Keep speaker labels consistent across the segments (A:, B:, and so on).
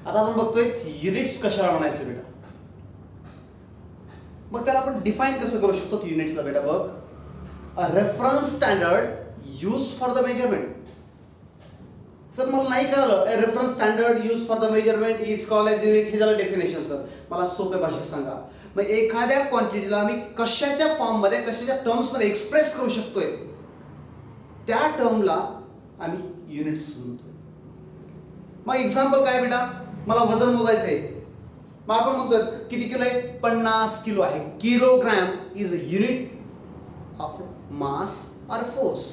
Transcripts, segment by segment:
A: आता आपण बघतोय युनिट्स कशाला म्हणायचं बेटा. मग त्याला आपण डिफाईन कसं करू शकतो युनिट्सला बेटा. बघ, a reference standard use for the measurement. Sir मला नाही कळलं, a reference standard use for the measurement is called as unit. हे झालं डेफिनेशन. सर मला सोप्या भाषेत सांगा, मग एखाद्या क्वांटिटीला आम्ही कशाच्या फॉर्ममध्ये कशाच्या टर्म्समध्ये एक्सप्रेस करू शकतोय त्या टर्मला आम्ही युनिट्स म्हणतोय. मग एक्झाम्पल काय बेटा, मला वजन मोजायचं आहे. मग आपण म्हणतोय किती किलो आहे, 50 किलो आहे. Kilogram is a unit of mass or force.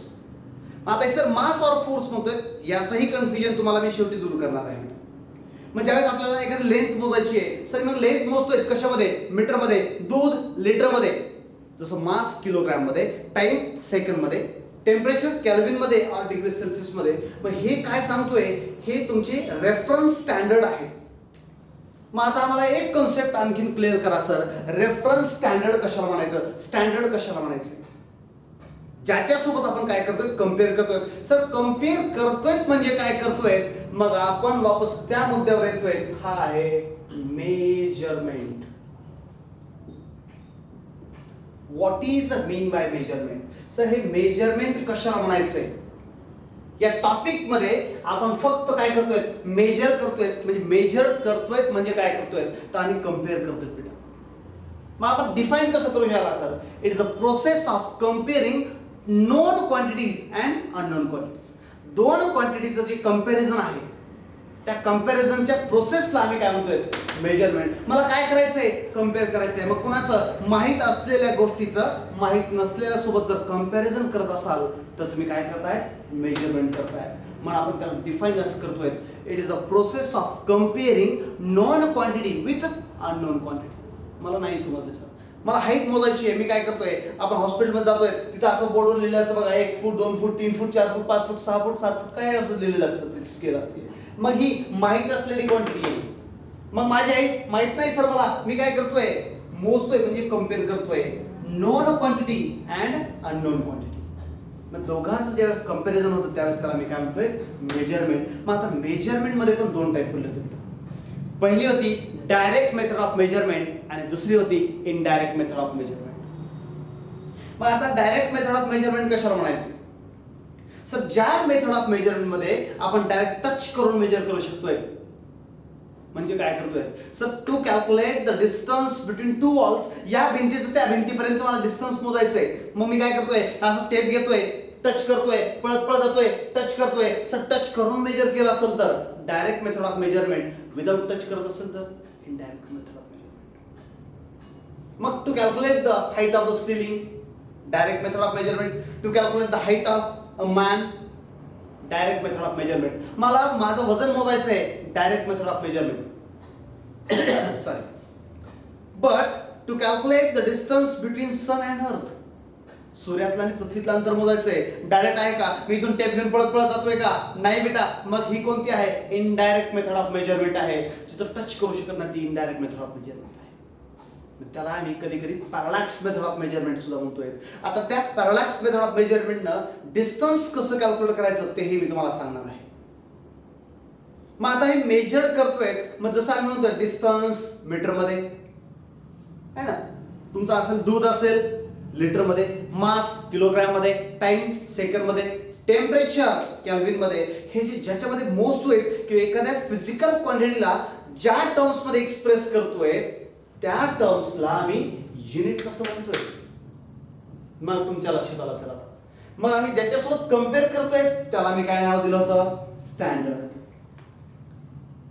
A: आता सर मास ऑर फोर्स म्हणतोय, याचंही कन्फ्युजन तुम्हाला मी शेवटी दूर करणार आहे. मग ज्यावेळेस आपल्याला एखादी लेंथ मोजायची आहे, सर मग लेंथ मोजतोय कशामध्ये, मीटरमध्ये, दूध लिटरमध्ये, जसं मास किलोग्रॅममध्ये, टाइम सेकंडमध्ये, टेम्परेचर केल्विनमध्ये और डिग्री सेल्सियसमध्ये. मग हे काय सांगतोय, हे तुमचे रेफरन्स स्टँडर्ड आहे. मग आता आम्हाला एक कन्सेप्ट आणखीन क्लिअर करा सर, रेफरन्स स्टँडर्ड कशाला म्हणायचं, स्टँडर्ड कशाला म्हणायचं, ज्याच्यासोबत आपण काय करतोय, कम्पेअर करतोय. सर कम्पेअर करतोय म्हणजे काय करतोय, मग आपण वापस त्या मुद्द्यावर येतोय, हा आहे measurement. What is mean by measurement. Sir हे मेजरमेंट कशाला म्हणायचंय, या टॉपिक मध्ये आपण फक्त काय करतोय, मेजर करतोय. म्हणजे मेजर करतोय म्हणजे काय करतोय, तर आम्ही कम्पेअर करतोय बेटा. मग आपण डिफाईन कसं करू याला sir, it is a process of comparing non quantities and unknown quantities. दोन क्वांटिटीचं जे कंपॅरिझन आहे त्या कंपॅरिझनच्या प्रोसेसला आम्ही काय म्हणतोय, मेजरमेंट. मला काय करायचंय, कम्पेअर करायचंय. मग कुणाचं, माहीत असलेल्या गोष्टीचं माहीत नसलेल्या सोबत जर कंपॅरिझन करत असाल तर तुम्ही काय करताय, मेजरमेंट करताय. मग आपण त्याला डिफाईन असं करतोय, it is a process of comparing non quantity with unknown quantity. मला नाही समजले सर, मला हाईट मोजायची आहे. मी काय करतोय, आपण हॉस्पिटलमध्ये जातोय, तिथं असं बोर्डवर लिहिलं असतं बघा, 1 फूट 2 फूट 3 फूट 4 फूट 5 फूट 6 फूट 7 फूट काय असं लिहिलेलं असतं, स्केल असते. मग ही माहीत असलेली क्वांटिटी आहे. मग माझी हाईट माहित नाही सर मला, मी काय करतोय, मोजतोय म्हणजे कम्पेअर करतोय non quantity and unknown quantity. मग दोघांचं ज्यावेळेस कंपॅरिझन होतं त्यावेळेस त्याला मी काय म्हणतोय, मेजरमेंट. मग आता मेजरमेंट मध्ये पण दोन टाईप पडले होते. पहिली होती डायरेक्ट मेथड ऑफ मेजरमेंट आणि दुसरी होती इनडायरेक्ट मेथड ऑफ मेजरमेंट. मग आता डायरेक्ट मेथड ऑफ मेजरमेंट कशाला म्हणायचं, सर ज्या मेथड ऑफ मेजरमेंट मध्ये आपण डायरेक्ट टच करून मेजर करू शकतोय. म्हणजे काय करतोय sir, to calculate the distance between two walls. या भिंतीचं त्या भिंतीपर्यंत मला डिस्टन्स मोजायचंय. मग मी काय करतोय, असं टेप घेतोय, टच करतोय, पळत पळत जातोय, टच करतोय. सर टच करून मेजर केलं असेल तर direct method of measurement, without touch करत असेल तर इनडायरेक्ट मेथड ऑफ मेजरमेंट. मग to calculate the height of the ceiling, direct method of measurement. To calculate the height of a man, direct method of measurement. मला माझं वजन मोजायचं आहे, direct method of measurement. Sorry, but to calculate the distance between sun and earth, सूर्यातलं आणि पृथ्वीतलं अंतर मोजायचंय, direct आहे का, मी इथून टेप घेऊन पळत पळत जातोय का, नाही बेटा. मग ही कोणती आहे, इनडायरेक्ट मेथड ऑफ मेजरमेंट आहे. जिथं टच करू शकत नाही ती इनडायरेक्ट मेथड ऑफ मेजरमेंट आहे. त्याला आम्ही कधी कधी पॅरालॅक्स मेथड ऑफ मेजरमेंट सुद्धा म्हणतोय. आता त्या पॅरालॅक्स मेथड ऑफ मेजरमेंटनं डिस्टन्स कसं कॅल्क्युलेट करायचं तेही मी तुम्हाला सांगणार आहे. मग आता हे मेजर करतोय, मग जसं आम्ही म्हणतो डिस्टन्स मीटरमध्ये आहे ना, तुमचं असेल दूध असेल लिटरमध्ये, मास किलोग्रॅममध्ये, टाइम सेकंडमध्ये, टेम्परेचर केल्विनमध्ये. हे जे ज्याच्यामध्ये मोजतोय किंवा एखाद्या फिजिकल क्वांटिटीला ज्या टर्म्समध्ये एक्सप्रेस करतोय त्या टर्म्सला आम्ही युनिट्स असं म्हणतोय. मग तुमच्या लक्षात आलं असेल आता. मग आम्ही ज्याच्यासोबत कम्पेअर करतोय त्याला मी काय नाव दिलं होतं, स्टँडर्ड.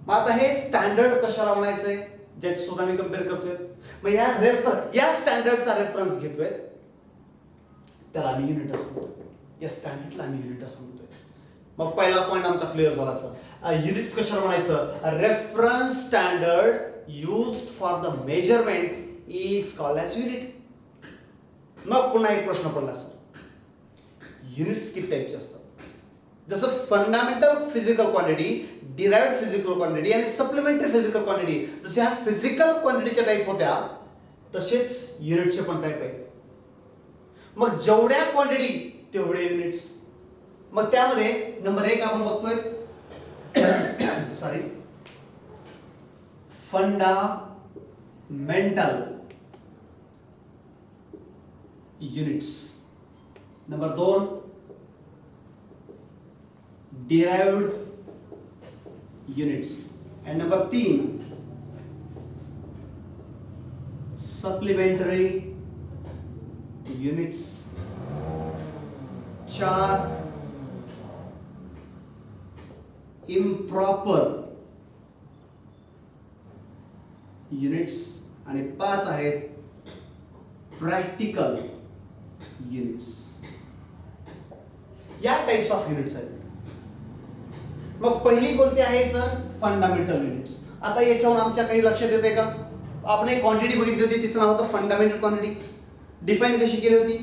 A: मग आता हे स्टँडर्ड कशाला म्हणायचंय, ज्याच्यासोबत आम्ही कम्पेअर करतोय. मग या स्टँडर्डचा रेफरन्स घेतोय त्याला आम्ही युनिट असं म्हणतोय, या स्टँडर्डला आम्ही युनिट असं म्हणतोय. मग पहिला पॉईंट आमचा क्लिअर झाला सर. युनिट्स कशाला म्हणायचं, reference standard used for the measurement is called as unit. मग पुन्हा एक प्रश्न पडला सर, युनिट्स किती टाइपचे असतात, जसं fundamental physical quantity, derived physical quantity आणि सप्लिमेंटरी फिजिकल क्वांटिटी. जसे ह्या फिजिकल क्वांटिटीच्या टाइप होत्या तसेच युनिटचे पण टाइप आहेत. मग जेवढ्या क्वांटिटी तेवढे युनिट्स. मग त्यामध्ये नंबर 1 आपण बघतोय, sorry fundamental units. Number 2 derived units. End number 3 supplementary units. 4 improper units आणि 5 आहेत प्रॅक्टिकल युनिट्स. या टाइप्स ऑफ युनिट्स आहेत. मग पहिली कोणती आहे सर? Fundamental units. आता याच्यावर आमच्या काही लक्षात येते का? आपण एक क्वांटिटी बघितली होती, तिचं नाव होतं फंडामेंटल क्वांटिटी. डिफाईन कशी केली होती?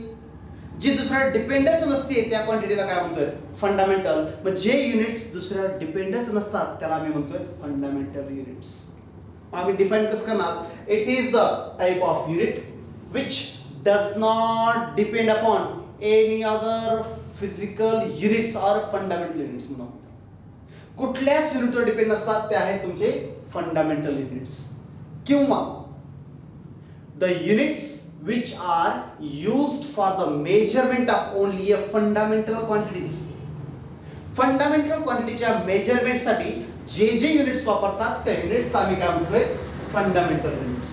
A: जी दुसऱ्या डिपेंडन्स नसते त्या क्वांटिटीला काय म्हणतोय? फंडामेंटल. मग जे युनिट्स दुसऱ्या डिपेंडन्स नसतात त्याला आम्ही म्हणतोय फंडामेंटल युनिट्स. आम्ही डिफाईन कसं करणार? It is the type of unit which does not depend upon any other physical units or fundamental units म्हणून. कुठल्याच युनिटवर डिपेंड नसतात ते आहेत तुमचे फंडामेंटल युनिट्स. किंवा the units which are used for the measurement of only a fundamental quantities. Fundamental क्वांटिटीच्या measurement साठी जे जे युनिट्स वापरतात त्या युनिट्सला आम्ही काय म्हणतोय? Fundamental units.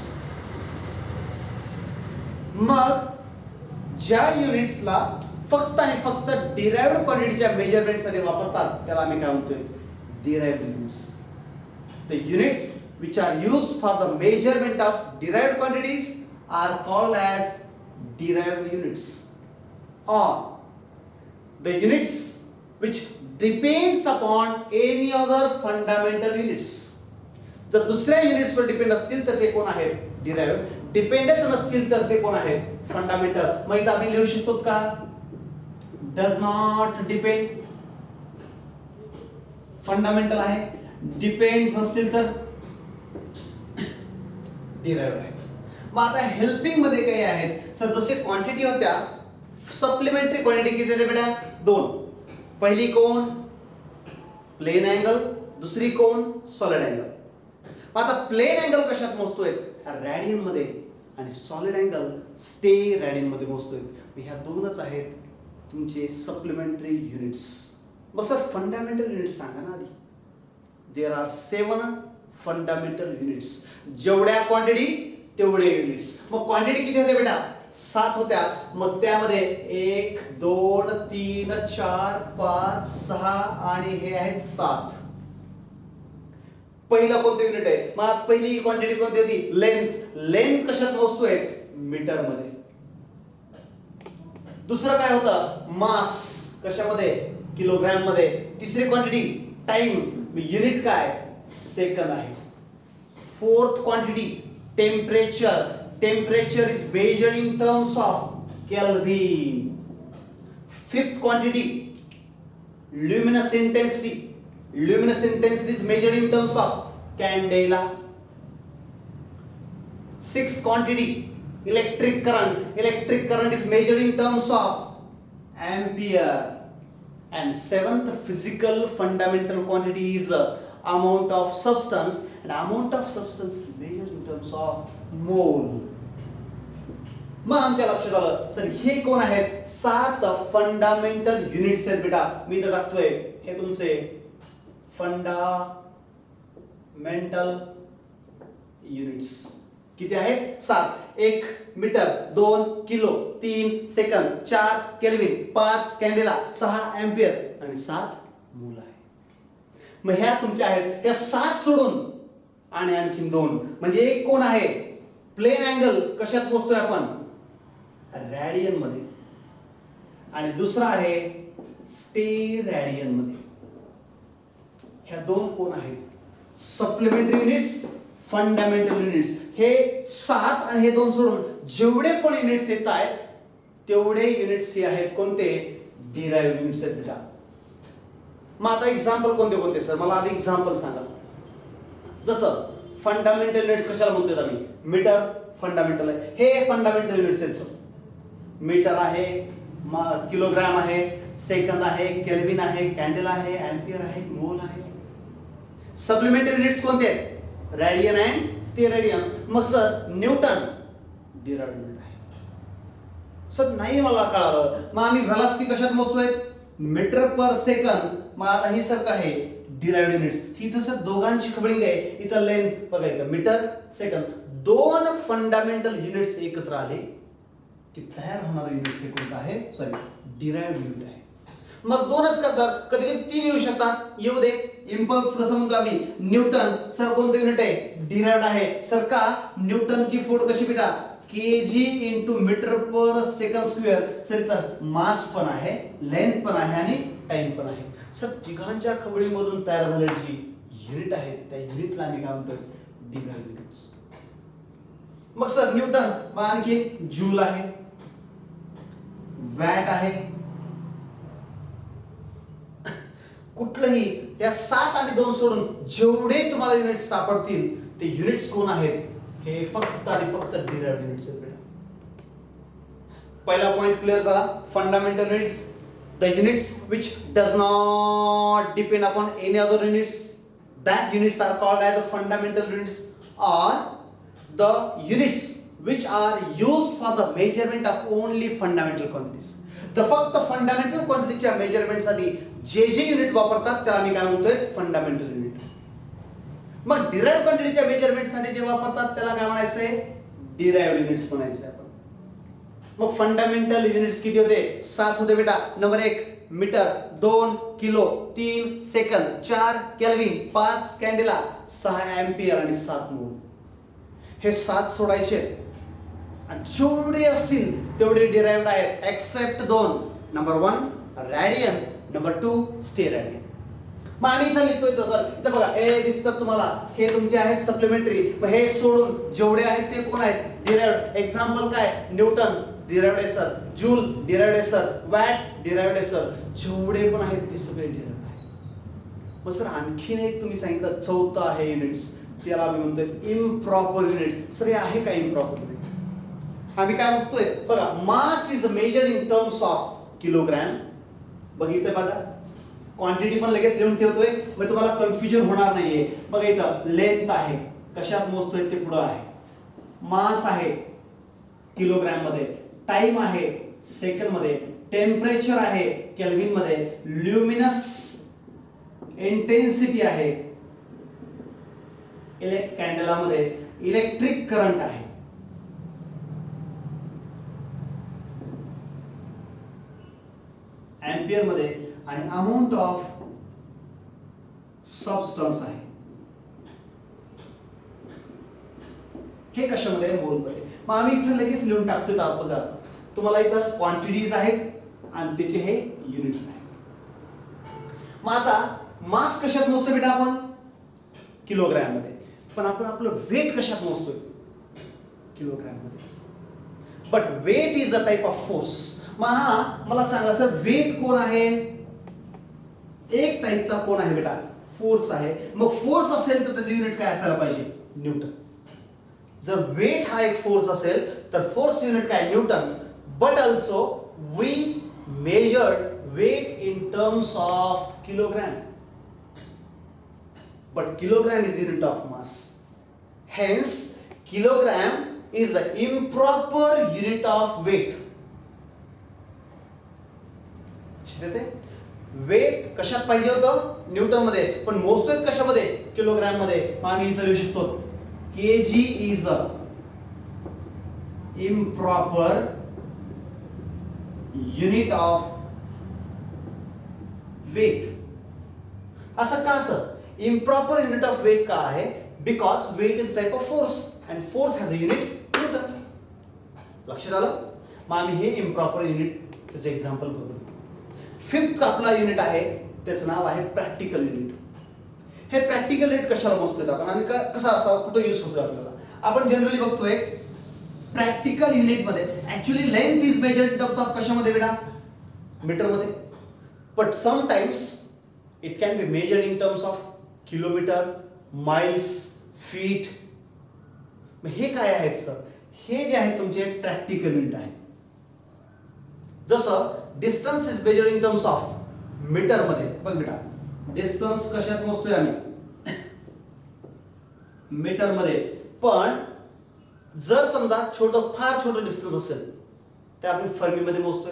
A: मग ज्या युनिट्सला फक्त आणि फक्त डिराइव्ड क्वांटिटीच्या मेजरमेंट साठी वापरतात त्याला आम्ही काय म्हणतोय? Derived units. The units which are used for the measurement of derived quantities are called as derived units. Or the units which depends upon any other fundamental units. जर दुसऱ्या युनिट्स वर depend असतील तर ते कोण आहेत? डिराइव्ड. डिपेंडन्स नसतील तर ते कोण आहेत? फंडामेंटल. मग इथं आपण लिहू शकतो का? डज नॉट डिपेंड फंडामेंटल आहे. डिपेंड्स नसतील तर डिराइव्ड आहे. मग आता हेल्पिंग मध्ये काही आहेत सर? जसे क्वांटिटी होत्या, सप्लिमेंटरी क्वांटिटी किती होत्या बेटा? 2. पहिली कोण? Plane angle. दुसरी कोण? Solid angle. मग आता प्लेन अँगल कशात मोजतोय? रॅडियन मध्ये. आणि सॉलिड अँगल स्टे रॅडियन मध्ये मोजतोय. ह्या दोनच आहेत तुमचे सप्लिमेंटरी युनिट्स. मग सर फंडामेंटल युनिट्स सांगा ना आधी. There are 7 fundamental units. जेवढ्या क्वांटिटी तेवढे युनिट्स. मग क्वांटिटी किती होत्या बेटा? 7 होत्या. मग त्यामध्ये 1 2 3 4 5 6 आणि हे आहेत 7. पहिलं कोणतं युनिट आहे? मग पहिली क्वांटिटी कोणती होती? लेंथ. लेंथ कशात मोजतोय? मीटर मध्ये. दुसरं काय होतं? मास. कशामध्ये? किलोग्रॅम मध्ये. तिसरी क्वांटिटी टाइम. युनिट काय? सेकंद आहे. Fourth quantity temperature. Temperature is measured in terms of kelvin. Fifth quantity luminous intensity. Luminous intensity is measured in terms of candela. Sixth quantity electric current. Electric current is measured in terms of ampere. And seventh physical fundamental quantity is amount of substance, and amount of substance is measured in terms of mole. मग आमच्या लक्षात आलं sir हे कोण आहेत? 7 fundamental units आहेत बेटा. मी इथं टाकतोय हे तुमचे फंडामेंटल युनिट्स. किती आहेत? 7. 1 metre, 2 kilo, 3 second, 4 kelvin, 5 candela, 6 ampere आणि 7 मोल आहे. मग ह्या तुमच्या आहेत. त्या 7 सोडून आणि आणखीन 2 म्हणजे एक कोण आहे? Plane angle. कशात मोजतोय आपण? रॅडियन मध्ये. आणि दुसरा आहे स्टे रॅडियन मध्ये. ह्या 2 कोण आहेत? Supplementary units, fundamental units. हे 7 आणि हे 2 सोडून जेवढे पण युनिट्स येत आहेत तेवढे युनिट्स हे आहेत कोणते? डिराइव्ड युनिट्स आहेत बेटा. मग आता एक्झाम्पल कोणते कोणते सर? मला आधी एक्झाम्पल सांगा. जसं फंडामेंटल युनिट्स कशाला म्हणतोय आम्ही? मीटर फंडामेंटल आहे. हे फंडामेंटल युनिट्स आहेत सर. मीटर आहे, किलोग्राम आहे, सेकंद आहे, केल्विन आहे, कॅन्डल आहे, एम्पियर आहे, मोल आहे. सप्लिमेंटरी युनिट्स कोणते आहेत? Radian and steradian. मग सर न्यूटन डिराइव्ड युनिट आहे. सर नाही मला कळालं, मग आम्ही व्हेलॉसिटी कशात मोजतोय? Metre per second. मग आता ही सर काय आहे? Derived units. इथं सर दोघांची खबळी आहे. इथं लेंथ बघा, इथं मीटर सेकंद. दोन फंडामेंटल युनिट्स एकत्र आले की तयार होणारं युनिट हे कोणतं आहे? सॉरी, डिराइव्ड युनिट आहे. मग दोनच का सर? कधी कधी तीन येऊ शकतात. येऊ दे. इम्पल्स कसं म्हणतो आम्ही? न्यूटन. सर कोणतं युनिट आहे? डिराइव्ड आहे. सर का? न्यूटनची फोड कशी बेटा? kg इंटू मीटर पर सेकंड स्क्वेअर. सर इथं मास पण आहे, लेंथ पण आहे आणि टाइम पण आहे. सर तिघांच्या खबळीमधून तयार झालेली जी युनिट आहे त्या युनिटला आम्ही काय म्हणतो? Derived units. मग सर न्यूटन, मग आणखी जूल आहे, वॅट आहे. कुठलंही त्या 7 आणि 2 सोडून जेवढे तुम्हाला युनिट्स सापडतील ते युनिट्स कोण आहेत? हे फक्त आणि फक्त डिराइव्ड युनिट्स आहेत. पहिला पॉइंट क्लिअर झाला. Fundamental units, the units which does not depend upon any other units, that units are called as the fundamental units, or the units which are used for the measurement of only fundamental quantities. तर फक्त fundamental क्वांटिटीच्या measurement साठी जे जे unit वापरतात त्याला आम्ही काय म्हणतोय? Fundamental unit. मग डिराइव्ड क्वांटिटीच्या मेजरमेंट साठी जे वापरतात त्याला काय म्हणायचंय? डिराइव्ड युनिट्स म्हणायचंय आपण. मग फंडामेंटल युनिट्स किती होते? 7 होते बेटा. Number 1 metre, 2 kilo, 3 second, 4 kelvin, 5 candela, 6 ampere आणि 7 मोल. हे 7 सोडायचे आणि जेवढे असतील तेवढे डिराइव्ड आहेत except 2. Number 1 radian, number 2 steradian. मग आम्ही इथं लिहितोय इथं बघा, हे दिसतात तुम्हाला, हे तुमचे आहेत सप्लिमेंटरी. मग हे सोडून जेवढे आहेत ते कोण आहेत? डिराइव्ड. एक्झाम्पल काय? न्यूटन डिराइव्ड आहे सर, जूल डिराइव्ड आहे सर, वॅट डिराइव्ड आहे सर. जेवढे पण आहेत ते सगळे डिराइव्ड आहेत. मग सर आणखीन एक तुम्ही सांगितलं चौथं आहे युनिट्स, त्याला आम्ही म्हणतोय इम्प्रॉपर युनिट. सर हे आहे का इम्प्रॉपर युनिट? आम्ही काय बघतोय बघा, मास is measured in terms of kilogram. बघितलं बघा, क्वांटिटी पण लगेच लिहून ठेवतोय, मग तुम्हाला कन्फ्युजन होणार नाहीये. बघा इथं लेंथ आहे, कशात मोजतोय ते पुढं आहे. मास आहे किलोग्रॅम मध्ये, टाइम आहे सेकंड मध्ये, टेम्परेचर आहे केल्विन मध्ये, ल्युमिनस इंटेन्सिटी आहे कॅन्डेला मध्ये, इलेक्ट्रिक करंट आहे. एम्पियर मध्ये, आणि अमाउंट ऑफ सबस्टन्स आहे. हे कशामध्ये? मोलमध्ये. मग आम्ही इथं लगेच लिहून टाकतोय. बघा तुम्हाला इथं क्वांटिटीज आहेत आणि त्याचे हे युनिट्स आहेत. मग आता मास कशात मोजतोय बेटा आपण? किलोग्रॅम मध्ये. पण आपण आपलं वेट कशात मोजतोय? किलोग्रॅम मध्ये. But weight is a type of force. मग हा मला सांगा सर, वेट कोण आहे? एक टाइपचा कोण आहे बेटा? फोर्स आहे. मग फोर्स असेल तर त्याचे युनिट काय असायला पाहिजे? न्यूटन. जर वेट हा एक फोर्स असेल तर फोर्स युनिट काय? Newton. But also we measured weight in terms of kilogram. But kilogram is the unit of mass. Hence, kilogram is the improper unit of weight. Weight कशात पाहिजे होतं? Newton मध्ये. पण मोजतोय कशामध्ये? किलोग्राम मध्ये. मग आम्ही इथं लिहू शकतो kg is a improper unit of weight. असं का? असं improper unit of weight का आहे? Because weight is type of force and force has a unit Newton. लक्षात आलं? मग आम्ही हे improper unit त्याचे एक्झाम्पल बघू. फिफ्थ आपला युनिट आहे, त्याचं नाव आहे प्रॅक्टिकल युनिट. हे प्रॅक्टिकल युनिट कशाला मोजतोय आपण आणि कसं असावं, कुठं यूज होतोय आपल्याला? आपण जनरली बघतोय प्रॅक्टिकल युनिट मध्ये actually length is measured in terms of कशामध्ये बेटा? मीटर मध्ये. But sometimes it can be measured in terms of kilometre, miles, feet. हे काय आहेत सर? हे जे आहेत तुमचे प्रॅक्टिकल युनिट आहेत. जसं distance is measured in terms of metre मध्ये. बघ बेटा, डिस्टन्स कशात मोजतोय आम्ही? मीटर मध्ये. पण जर समजा फार छोटं डिस्टन्स असेल ते आपण फर्मी मध्ये मोजतोय.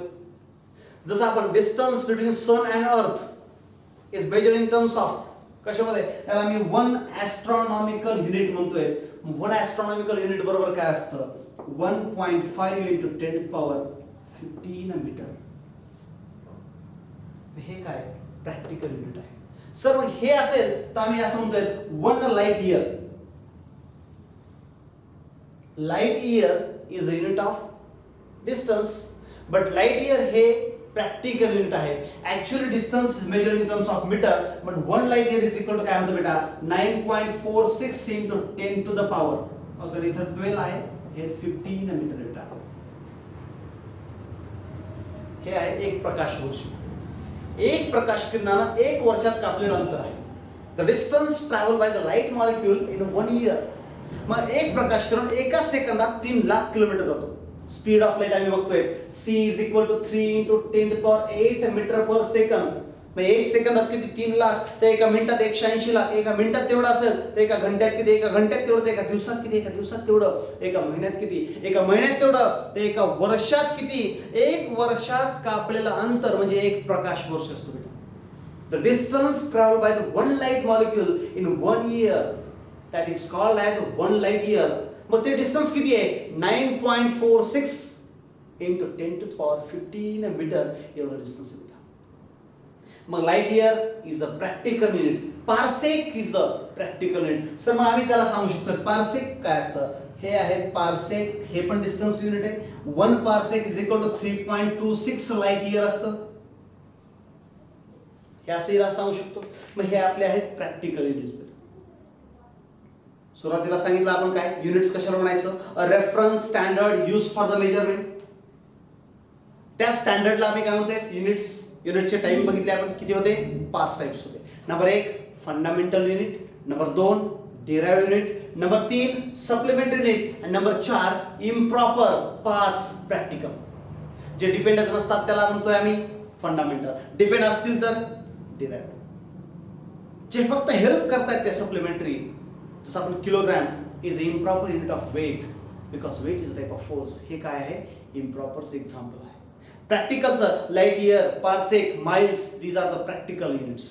A: जसं आपण distance between sun and earth is measured in terms of कशामध्ये, त्याला मी 1 ॲस्ट्रॉनॉमिकल युनिट म्हणतोय. 1 ॲस्ट्रॉनॉमिकल युनिट बरोबर काय असतं, 1.5 × 10⁻15 मीटर. हे काय प्रॅक्टिकल युनिट आहे. सर मग हे असेल तर आम्ही असं म्हणतोय 1 light year. Light year is a unit of distance, but light year हे प्रॅक्टिकल युनिट आहे. Actually distance is measured in terms of metre, but 1 light year is equal to काय होतं बेटा, 9.46 × 10⁻. सॉरी इथं 12 आहे, हे 15 मीटर बेटा. हे आहे एक प्रकाश वर्ष. एक प्रकाश किरणानं 1 वर्षात कापलेलं अंतर आहे. The distance travel by the light molecule in 1 year. मग एक प्रकाश किरण एका सेकंदात 3 लाख किलोमीटर जातो. स्पीड ऑफ लाईट आम्ही बघतोय c = 3 × 10⁸ मीटर पर सेकंद. मग 1 सेकंदात किती, 3 लाख. तर एका मिनिटात 180 लाख. एका मिनिटात तेवढं असेल तर एका घंट्यात किती, एका घंट्यात तेवढं. एका दिवसात किती, एका दिवसात तेवढं. एका महिन्यात किती, एका महिन्यात तेवढं. ते एका वर्षात किती, 1 वर्षात कापलेलं अंतर म्हणजे 1 प्रकाश वर्ष असतो बेटा. The distance travel by the 1 light molecule in 1 year, that is called as 1 light year. मग ते डिस्टन्स किती आहे, 9.46 × 10⁻15 मीटर एवढं डिस्टन्स आहे. मग light year is a practical unit. Parsec is the practical unit. Sir मग आम्ही त्याला सांगू शकतो पार्सेक काय असतं. हे आहे पार्सेक, हे पण डिस्टन्स युनिट आहे. 1 parsec is equal to 3.26 light year असतं. हे असं सांगू शकतो. मग हे आपले आहेत प्रॅक्टिकल युनिट. सुरुवातीला सांगितलं आपण काय युनिट्स कशाला म्हणायचं, a reference standard use for the measurement. त्या स्टँडर्डला आम्ही काय म्हणतोय युनिट्स. युनिटचे टाइम बघितले आपण, किती होते, 5 टाइप्स होते. Number 1 fundamental unit, number 2 derived unit, number 3 supplementary unit आणि नंबर 4 इम्प्रॉपर. 5 प्रॅक्टिकल. जे डिपेंडन्स नसतात त्याला म्हणतोय आम्ही फंडामेंटल. डिपेंड असतील तर डिराइव्ड. जे फक्त हेल्प करतात ते सप्लिमेंटरी. जसं आपण kilogram is improper unit of weight because weight is type of force. हे काय आहे, इम्प्रॉपरचं एक्झाम्पल आहे. प्रॅक्टिकलचं light year, parsec, miles, these are the practical units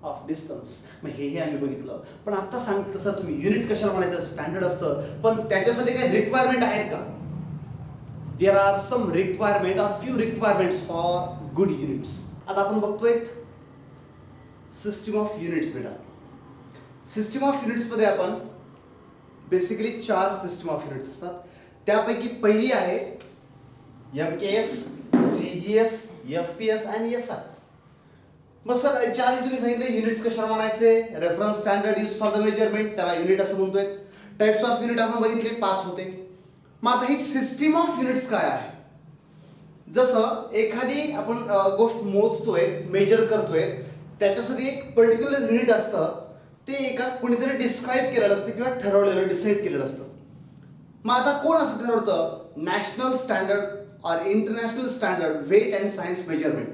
A: of distance. मग हे आम्ही बघितलं. पण आता सांगितलं सर तुम्ही युनिट कशाला म्हणायचं, स्टँडर्ड असतं, पण त्याच्यासाठी काही रिक्वायरमेंट आहेत का. There are some requirement or few requirements for good units. आता आपण बघतोय सिस्टीम ऑफ युनिट्स बेटा. सिस्टीम ऑफ युनिट्समध्ये आपण बेसिकली 4 सिस्टीम ऑफ युनिट्स असतात. त्यापैकी पहिली आहे MKS, CGS, FPS आणि SI. मग सर याच्या आधी तुम्ही सांगितलं युनिट्स कशाला म्हणायचे, reference standard use for the measurement, त्याला युनिट असं म्हणतोय. टाइप्स ऑफ युनिट आपण बघितले 5 होते. मग आता ही सिस्टीम ऑफ युनिट्स काय आहे. जसं एखादी आपण गोष्ट मोजतोय, मेजर करतोय, त्याच्यासाठी एक पर्टिक्युलर युनिट असतं. ते एका कोणीतरी डिस्क्राईब केलेलं असतं किंवा ठरवलेलं, डिसाईड केलेलं असतं. मग आता कोण असं ठरवतं, नॅशनल स्टँडर्ड और international standard weight and science measurement.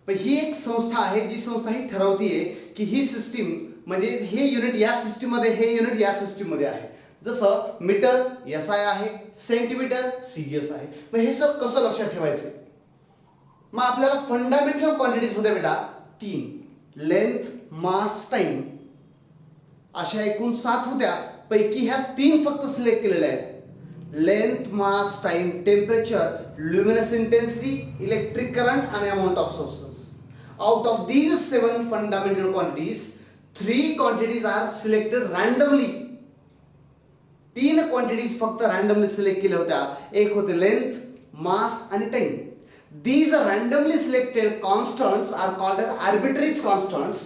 A: पण ही एक संस्था आहे, जी संस्था ही ठरवतीये की ही सिस्टीम म्हणजे हे युनिट या सिस्टीममध्ये, हे युनिट या सिस्टीममध्ये आहे. जसं मीटर SI आहे, सेंटीमीटर CGS आहे. मग हे सर कसं लक्षात ठेवायचं. मग आपल्याला फंडामेंटल क्वांटिटीज होत्या बेटा 3, लेंथ, मास, टाइम. अशा एकूण 7 होत्या. पैकी ह्या 3 फक्त सिलेक्ट केलेल्या आहेत. Length, mass, time, temperature, luminous intensity, electric current आणि amount of substance. Out of these 7 fundamental quantities 3 quantities are selected randomly. 3 quantities फक्त रँडमली सिलेक्ट केल्या होत्या. एक होते लेंथ, मास आणि time. These are randomly selected constants are called as arbitrary constants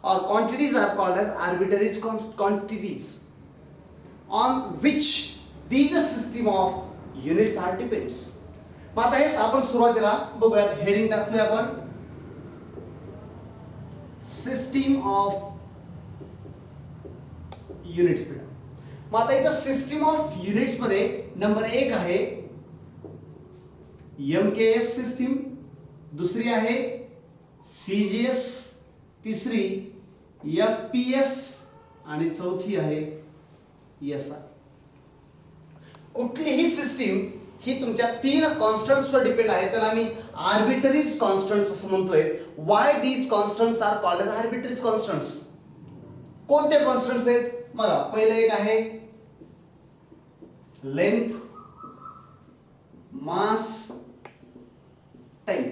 A: or quantities are called as arbitrary quantities on which these system of units are depends. मग आता हेच आपण सुरुवातीला बघूयात. हेडिंग टाकतोय आपण सिस्टीम ऑफ युनिट्स. मग आता इथं सिस्टीम ऑफ युनिट्स मध्ये नंबर 1 आहे MKS सिस्टीम, दुसरी आहे CGS, तिसरी FPS आणि चौथी आहे SI. कुठलीही सिस्टीम ही तुमच्या 3 कॉन्स्टंट्सवर डिपेंड आहे, त्याला आम्ही आर्बिटरीज कॉन्स्टंट्स असं म्हणतोय. Why these constants are called as arbitraries constants? कोणते कॉन्स्टंट्स आहेत? बघा, पहिले एक आहे लेंथ, मास, टाइम.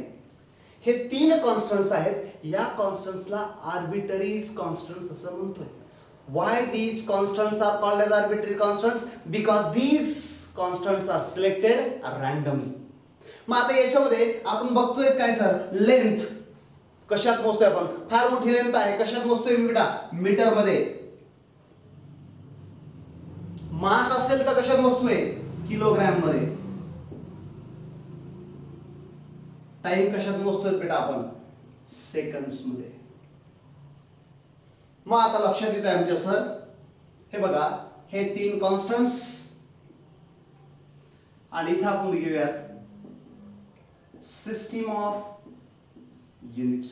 A: हे 3 कॉन्स्टंट्स आहेत. या कॉन्स्टंट्सला आर्बिटरीज कॉन्स्टंट्स असं म्हणतोय. Why these constants are called as arbitrary constants? Because these constants are selected randomly. मग आता याच्यामध्ये आपण बघतोय काय सर, लेंथ कशात मोजतोय आपण? फार मोठी लेंथ आहे, कशात मोजतोय मी बेटा? मीटर मध्ये. मास असेल तर कशात मोजतोय? किलोग्रॅम मध्ये. टाइम कशात मोजतोय बेटा आपण? सेकंड्स मध्ये. मग आता लक्षात येत आहे आमच्या सर, हे बघा, हे 3 कॉन्स्टंट्स आणि इथे आपण घेऊयात सिस्टीम ऑफ युनिट्स.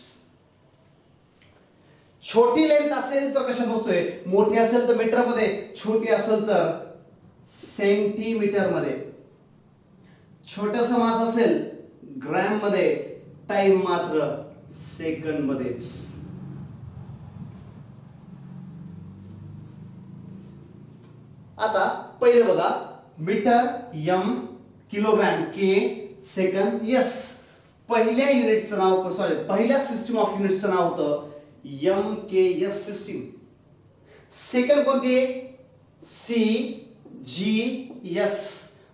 A: छोटी लेंथ असेल तर कशात मोजतोय? मोठी असेल तर मीटर मध्ये, छोटी असेल तर सेंटीमीटर मध्ये. छोटस मास असेल ग्रॅम मध्ये, टाइम मात्र सेकंड मध्येच. आता पहिले बघा, metre m, kilogram k, second s. पहिल्या युनिटचं नाव, सॉरी, पहिल्या सिस्टीम ऑफ युनिट्सचं नाव होतं MKS सिस्टीम. सेकंड कोणती आहे? CGS.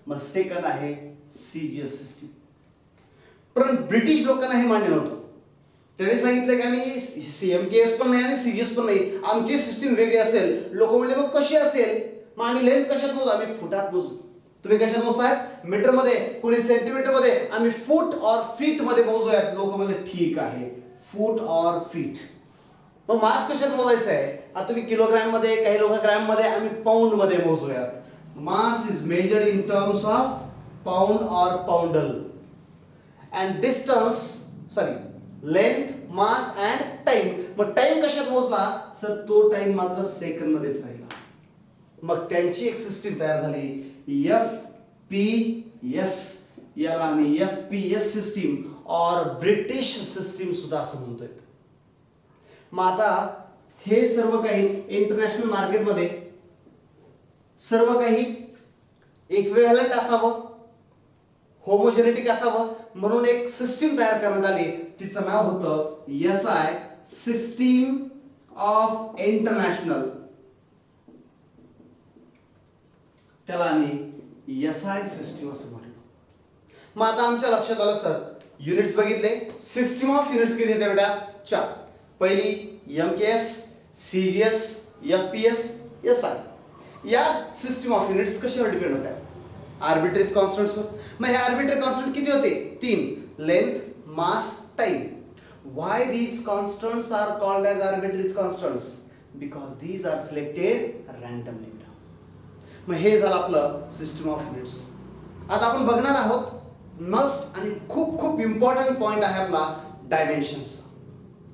A: मग सेकंड आहे CGS सिस्टीम. पण ब्रिटिश लोकांना हे मान्य नव्हतं. त्याने सांगितलं की आम्ही MKS पण नाही आणि CGS पण नाही, आमची सिस्टीम वेगळी असेल. लोक म्हणले मग कशी असेल? मग आम्ही लेंथ कशात मोजू? आम्ही फुटात मोजू. तुम्ही कशात मोजताय? मीटर मध्ये, कोणी सेंटीमीटर मध्ये, आम्ही फूट और फीट मध्ये मोजूयात. लोक म्हणले ठीक आहे, फूट और फीट. मग मास कशात मोजायचं आहे? आता तुम्ही किलोग्रॅम मध्ये, काही लोक ग्रॅम मध्ये, आम्ही पाऊंड मध्ये मोजूयात. Mass is measured in terms of pound और poundal. And distance, sorry, length, mass and time. मग टाइम कशात मोजला सर? तो टाइम मात्र सेकंड मध्येच राहिला. मग त्यांची एक सिस्टीम तयार झाली FPS. याला आम्ही FPS सिस्टीम और ब्रिटिश सिस्टीम सुद्धा असं म्हणतोय. मग आता हे सर्व काही इंटरनॅशनल मार्केटमध्ये सर्व काही इक्विव्हॅलंट असावं, होमोजेनेटिक असावं, म्हणून एक सिस्टीम तयार करण्यात आली. तिचं नाव होतं SI, सिस्टीम ऑफ इंटरनॅशनल. त्याला आम्ही SI सिस्टीम असं म्हटलं. मग आता आमच्या लक्षात आलं सर, युनिट्स बघितले. सिस्टीम ऑफ युनिट्स किती येते बेटा? 4. पहिली MKS, CGS, FPS, SI. या सिस्टीम ऑफ युनिट्स कशावर डिपेंड होत्या? आर्बिट्रेज कॉन्स्टंट्सवर. मग हे आर्बिट्रेज कॉन्स्टंट किती होते? 3. Length, mass, time. Why these constants are called as arbitrary constants? Because these are selected randomly. मग हे झालं आपलं सिस्टम ऑफ युनिट्स. आता आपण बघणार आहोत मस्ट आणि खूप खूप इम्पॉर्टंट पॉइंट आहे आपला डायमेन्शन्स.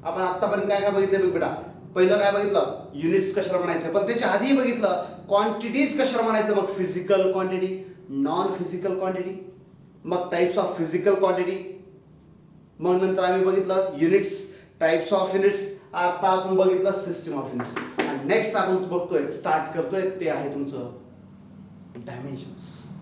A: आपण आतापर्यंत काय काय बघितलं बेटा? पहिलं काय बघितलं? युनिट्स कशाला म्हणायचं, पण त्याच्या आधी बघितलं क्वांटिटीज कशाला म्हणायचं. मग physical quantity, non physical quantity, मग टाइप्स ऑफ फिजिकल क्वांटिटी, मग नंतर आम्ही बघितलं युनिट्स, टाइप्स ऑफ युनिट्स. आता आपण बघितलं सिस्टम ऑफ युनिट्स. आणि नेक्स्ट आपण बघतोय, स्टार्ट करतोय, ते आहे तुमचं डायमेन्शन्स.